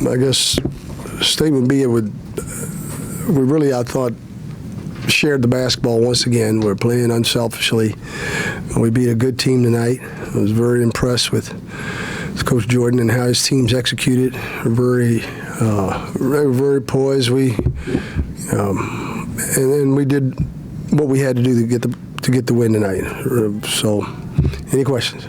I guess statement B, we really, I thought, shared the basketball once again. We're playing unselfishly. We beat a good team tonight. I was very impressed with Coach Jordan and how his teams executed. Very poised. And we did what we had to do to get the win tonight. So, any questions?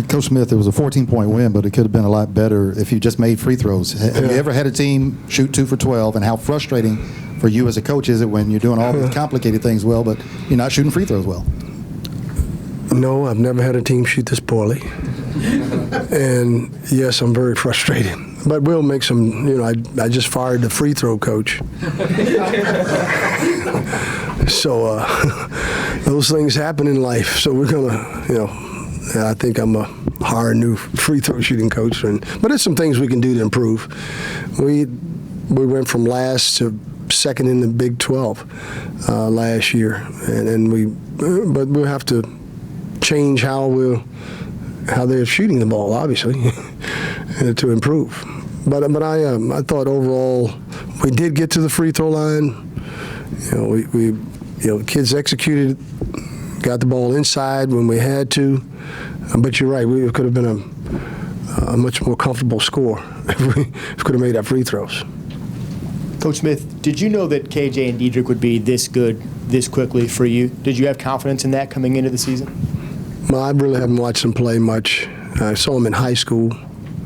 Coach Smith, it was a 14-point win, but it could have been a lot better if you just made free throws. Have you ever had a team shoot 2 for 12, and how frustrating for you as a coach is it when you're doing all these complicated things well, but you're not shooting free throws well? No, I've never had a team shoot this poorly. And yes, I'm very frustrated. But we'll make some, I just fired the free throw coach. So those things happen in life. So we're going to, I think I'm a hire a new free throw shooting coach. But there's some things we can do to improve. We went from last to second in the Big 12 last year. But we'll have to change how they're shooting the ball, obviously, to improve. But I thought overall we did get to the free throw line. The kids executed, got the ball inside when we had to. But you're right, we could have been a much more comfortable score if we could have made our free throws. Coach Smith, did you know that KJ and Dedrick would be this good this quickly for you? Did you have confidence in that coming into the season? Well, I really haven't watched them play much. I saw them in high school.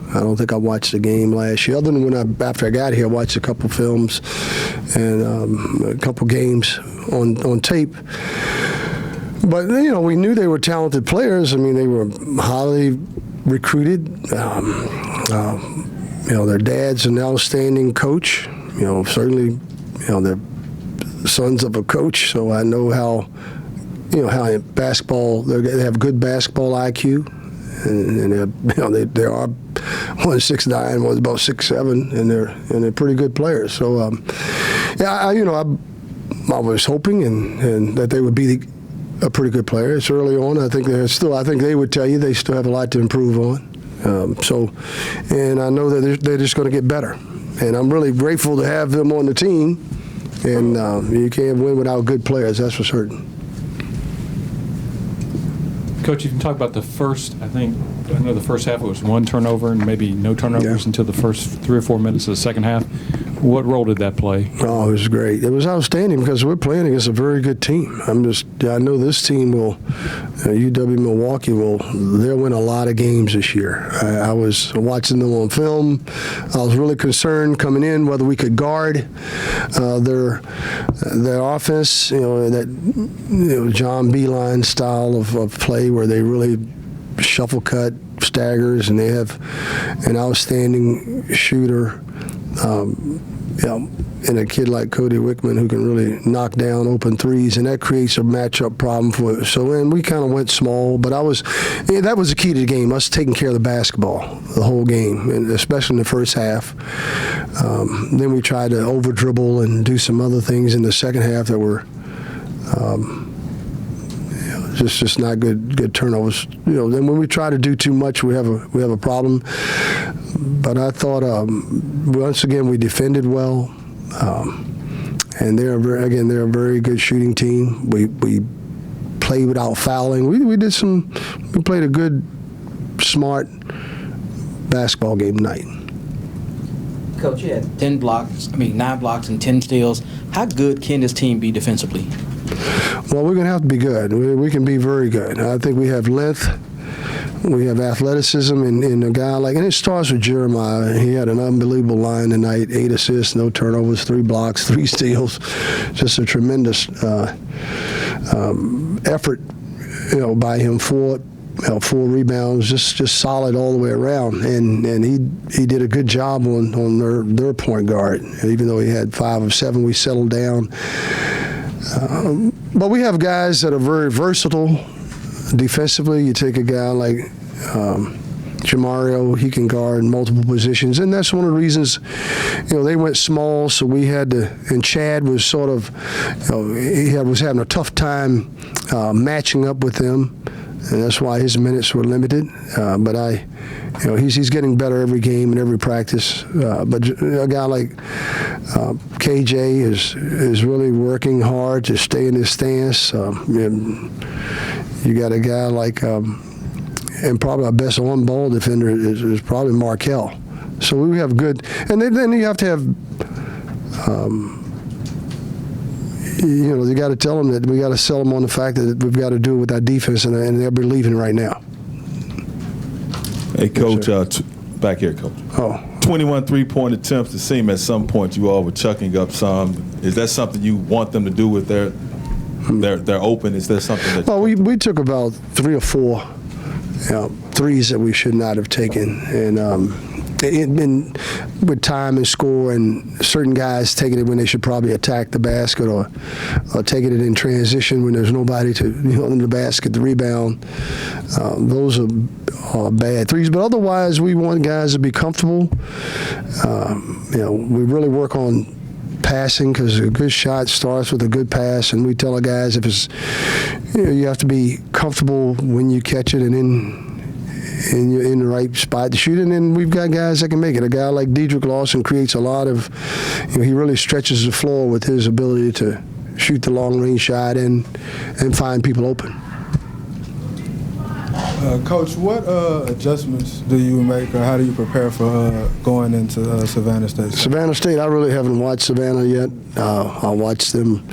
I don't think I watched the game last year. Other than after I got here, I watched a couple films and a couple games on tape. But, we knew they were talented players. I mean, they were highly recruited. Their dad's an outstanding coach. Certainly, they're sons of a coach, so I know how in basketball, they have good basketball IQ, and they are 1'6'9", one's about 6'7", and they're pretty good players. So I was hoping and that they would be a pretty good player. It's early on. I think they would tell you they still have a lot to improve on. And I know that they're just going to get better. And I'm really grateful to have them on the team. And you can't win without good players, that's for certain. Coach, you can talk about the first, I know the first half it was one turnover and maybe no turnovers until the first 3 or 4 minutes of the second half. What role did that play? Oh, it was great. It was outstanding because we're playing against a very good team. I know this team UW Milwaukee they'll win a lot of games this year. I was watching them on film. I was really concerned coming in whether we could guard their offense, that John Beilein style of play where they really shuffle cut, staggers, and they have an outstanding shooter. And a kid like Cody Wickman who can really knock down open threes, and that creates a matchup problem for us. And we kind of went small, but that was the key to the game, us taking care of the basketball the whole game, and especially in the first half. Then we tried to over-dribble and do some other things in the second half that were just not good turnovers. Then when we try to do too much, we have a problem. But I thought once again we defended well, and they're a very good shooting team. We played without fouling. We played a good, smart basketball game tonight. Coach, you had 9 blocks and 10 steals. How good can this team be defensively? Well, we're going to have to be good. We can be very good. I think we have length. We have athleticism, and a guy and it starts with Jeremiah. He had an unbelievable line tonight, 8 assists, no turnovers, 3 blocks, 3 steals. Just a tremendous effort, by him. 4 rebounds, just solid all the way around. And he did a good job on their point guard. Even though he had 5 of 7, we settled down. But we have guys that are very versatile defensively. You take a guy like Jamario, he can guard multiple positions, and that's one of the reasons, they went small, so we had to, and Chad was sort of, he was having a tough time matching up with them. and that's why his minutes were limited. But he's getting better every game and every practice. But a guy like KJ is really working hard to stay in his stance. You got a guy like, and probably our best on-ball defender is probably Markel. So we have good, and then you have to have. You got to tell them that we got to sell them on the fact that we've got to do it with our defense, and they're believing right now. Hey, Coach, back here, Coach. 21 3-point attempts. It seemed at some point you all were chucking up some. Is that something you want them to do with their open? Is there something that? Well, we took about 3 or 4 threes that we should not have taken, and with time and score, and certain guys taking it when they should probably attack the basket, or taking it in transition when there's nobody to in the basket to rebound. Those are bad threes, but otherwise we want guys to be comfortable. We really work on passing, because a good shot starts with a good pass, and we tell our guys if it's you have to be comfortable when you catch it and you're in the right spot to shoot. And then we've got guys that can make it. A guy like Dedrick Lawson creates a lot of, he really stretches the floor with his ability to shoot the long-range shot and find people open. Coach, what adjustments do you make, or how do you prepare for going into Savannah State? Savannah State, I really haven't watched Savannah yet. I'll watch them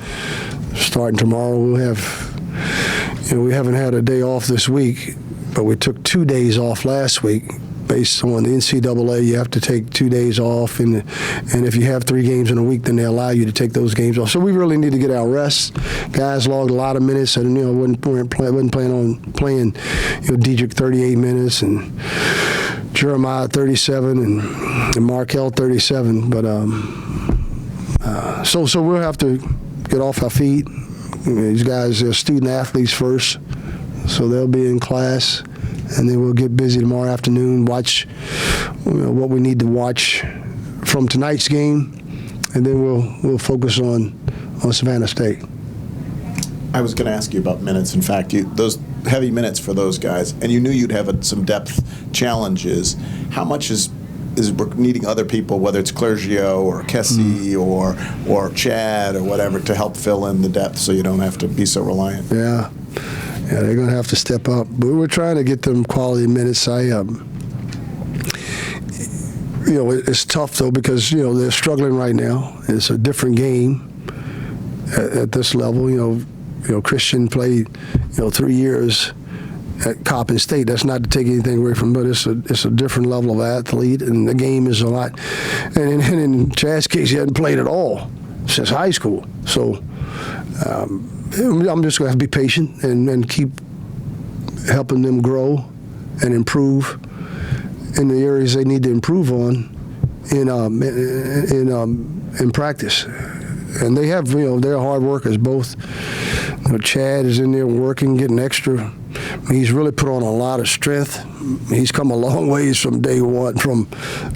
starting tomorrow. We'll have, we haven't had a day off this week, but we took 2 days off last week. Based on the NCAA, you have to take 2 days off, and if you have 3 games in a week, then they allow you to take those games off. So we really need to get our rest. Guys logged a lot of minutes, and wasn't planning on playing. Dedrick 38 minutes, and Jeremiah 37, and Markel 37. But so we'll have to get off our feet. These guys are student athletes first, so they'll be in class. And then we'll get busy tomorrow afternoon, watch what we need to watch from tonight's game, and then we'll focus on Savannah State. I was going to ask you about minutes. In fact, those heavy minutes for those guys, and you knew you'd have some depth challenges. How much is needing other people, whether it's Clergio or Kessie or Chad or whatever, to help fill in the depth so you don't have to be so reliant? Yeah, they're going to have to step up. But we're trying to get them quality minutes. It's tough, though, because, they're struggling right now. It's a different game at this level. Christian played, 3 years at Coppin State. That's not to take anything away from him, but it's a different level of athlete, and the game is a lot. And in Chad's case, he hadn't played at all since high school. So I'm just going to have to be patient and keep helping them grow and improve in the areas they need to improve on in practice. And they have, they're hard workers. Both, Chad is in there working, getting extra. He's really put on a lot of strength. He's come a long ways from day one, from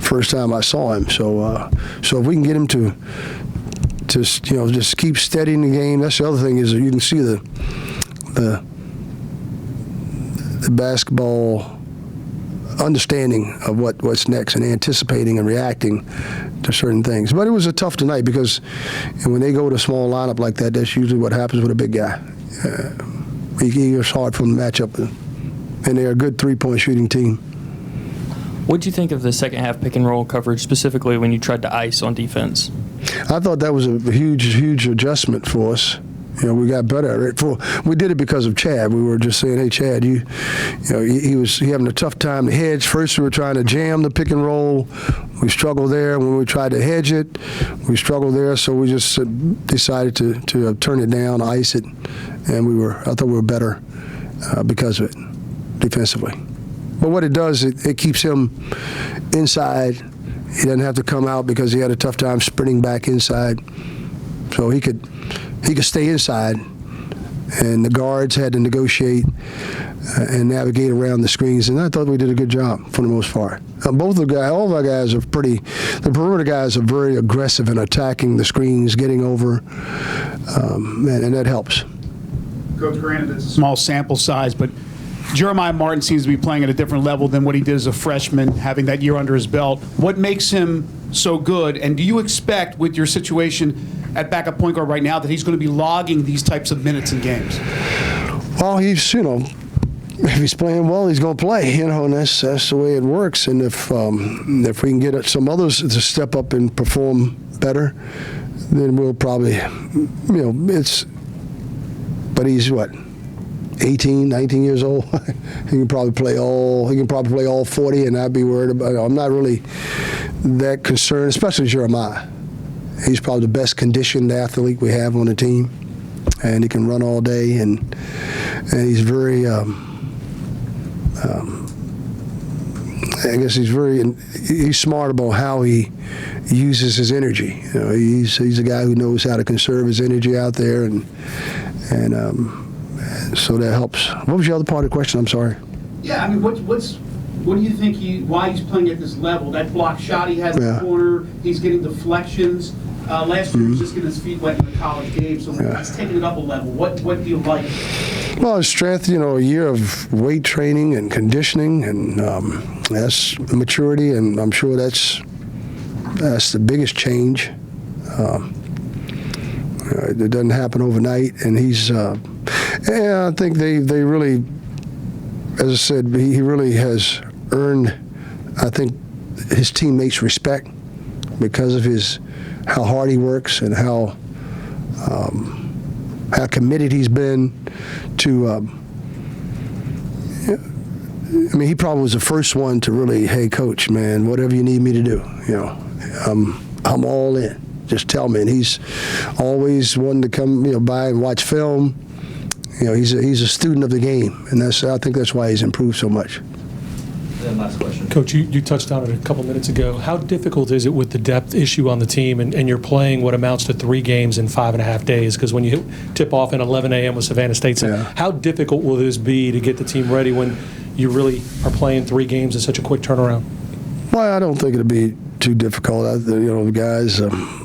first time I saw him. So if we can get him to just keep steadying the game. That's the other thing, is that you can see the basketball understanding of what's next, and anticipating and reacting to certain things. But it was a tough tonight, because when they go to a small lineup like that, that's usually what happens with a big guy. It's hard for them to match up, and they're a good three-point shooting team. What did you think of the second half pick and roll coverage, specifically when you tried to ice on defense? I thought that was a huge adjustment for us. We got better at it. We did it because of Chad. We were just saying, hey, Chad, he was having a tough time to hedge. First, we were trying to jam the pick and roll. We struggled there. When we tried to hedge it, we struggled there. So we just decided to turn it down, ice it, and I thought we were better because of it defensively. But what it does, it keeps him inside. He doesn't have to come out because he had a tough time sprinting back inside. So he could stay inside, and the guards had to negotiate and navigate around the screens, and I thought we did a good job for the most part. All of our guys are the perimeter guys are very aggressive in attacking the screens, getting over, and that helps. Coach, granted it's a small sample size, but Jeremiah Martin seems to be playing at a different level than what he did as a freshman, having that year under his belt. What makes him so good? And do you expect, with your situation at backup point guard right now, that he's going to be logging these types of minutes in games? Well, he's, if he's playing well, he's going to play, and that's the way it works. And if we can get some others to step up and perform better, then we'll probably, but he's what, 18, 19 years old. He can probably play all 40, and I'd be worried about it. I'm not really that concerned, especially Jeremiah. He's probably the best conditioned athlete we have on the team, and he can run all day, and he's very. I guess he's smart about how he uses his energy. He's a guy who knows how to conserve his energy out there, and so that helps. What was the other part of the question? I'm sorry. Yeah, I mean, what do you think why he's playing at this level? That block shot he has in the corner, he's getting deflections. Last year he was just getting his feet wet in the college game, so he's taking it up a level. What do you like? Well, his strength, a year of weight training and conditioning, and that's maturity, and I'm sure that's the biggest change. It doesn't happen overnight, and he's. I think they really, as I said, he really has earned, I think, his teammates' respect because of how hard he works and how committed he's been to. He probably was the first one to really, hey, coach, man, whatever you need me to do, I'm all in. Just tell me. And he's always wanting to come, by and watch film. He's a student of the game, and I think that's why he's improved so much. And last question. Coach, you touched on it a couple minutes ago. How difficult is it with the depth issue on the team, and you're playing what amounts to 3 games in 5.5 days? Because when you tip off at 11 a.m. with Savannah State, how difficult will this be to get the team ready when you really are playing 3 games in such a quick turnaround? Well, I don't think it'll be too difficult. The guys,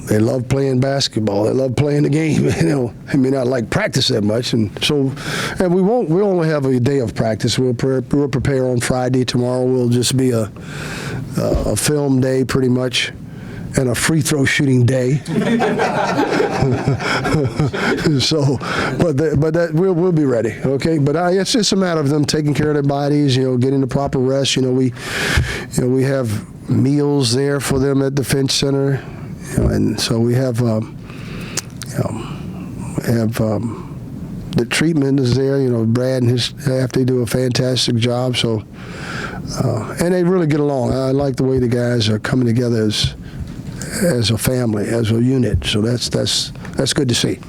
they love playing basketball. They love playing the game. Not like practice that much, and we only have a day of practice. We'll prepare on Friday. Tomorrow will just be a film day, pretty much, and a free throw shooting day. We'll be ready. Okay, but it's just a matter of them taking care of their bodies. Getting the proper rest. We have meals there for them at the Finch Center, and so we have the treatment is there. Brad and his staff, they do a fantastic job. So and they really get along. I like the way the guys are coming together as a family, as a unit. So that's good to see.